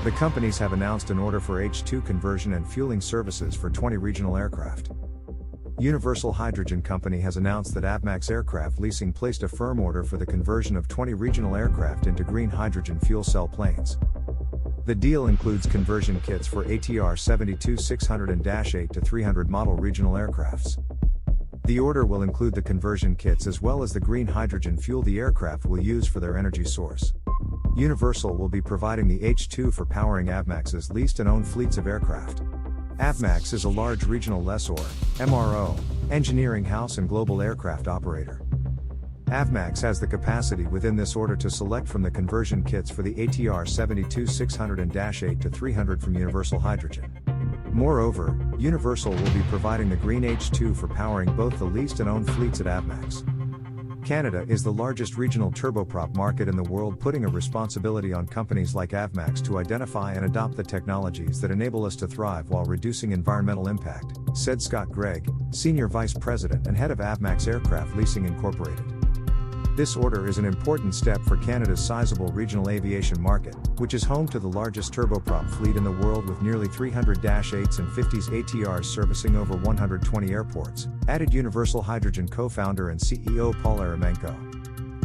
The companies have announced an order for H2 conversion and fueling services for 20 regional aircraft. Universal Hydrogen Company has announced that Avmax Aircraft Leasing placed a firm order for the conversion of 20 regional aircraft into green hydrogen fuel cell planes. The deal includes conversion kits for ATR 72-600 and -8 to 300 model regional aircrafts. The order will include the conversion kits as well as the green hydrogen fuel the aircraft will use for their energy source. Universal will be providing the H2 for powering Avmax's leased and owned fleets of aircraft. Avmax is a large regional lessor, MRO, engineering house and global aircraft operator. Avmax has the capacity within this order to select from the conversion kits for the ATR 72-600 and -8 to 300 from Universal Hydrogen. Moreover, Universal will be providing the green H2 for powering both the leased and owned fleets at Avmax. Canada is the largest regional turboprop market in the world, putting a responsibility on companies like Avmax to identify and adopt the technologies that enable us to thrive while reducing environmental impact, said Scott Gregg, Senior Vice President and Head of Avmax Aircraft Leasing Incorporated. This order is an important step for Canada's sizable regional aviation market, which is home to the largest turboprop fleet in the world with nearly 300 -8s and 50s ATRs servicing over 120 airports, added Universal Hydrogen co-founder and CEO Paul Eremenko.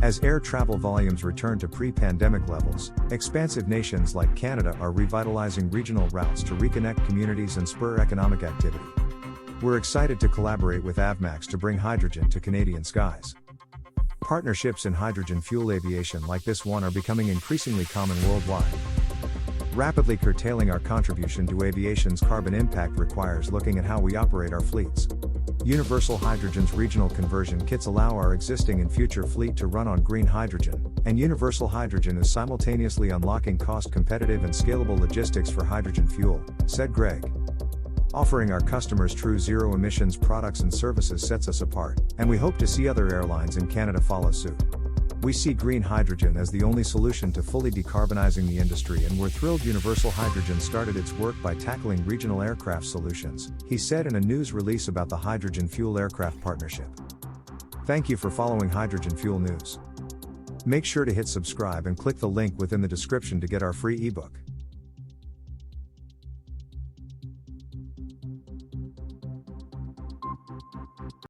As air travel volumes return to pre-pandemic levels, expansive nations like Canada are revitalizing regional routes to reconnect communities and spur economic activity. We're excited to collaborate with Avmax to bring hydrogen to Canadian skies. Partnerships in hydrogen fuel aviation like this one are becoming increasingly common worldwide. Rapidly curtailing our contribution to aviation's carbon impact requires looking at how we operate our fleets. Universal Hydrogen's regional conversion kits allow our existing and future fleet to run on green hydrogen, and Universal Hydrogen is simultaneously unlocking cost-competitive and scalable logistics for hydrogen fuel, said Gregg. Offering our customers true zero-emissions products and services sets us apart, and we hope to see other airlines in Canada follow suit. We see green hydrogen as the only solution to fully decarbonizing the industry, and we're thrilled Universal Hydrogen started its work by tackling regional aircraft solutions, he said in a news release about the hydrogen fuel aircraft partnership. Thank you for following Hydrogen Fuel News. Make sure to hit subscribe and click the link within the description to get our free ebook.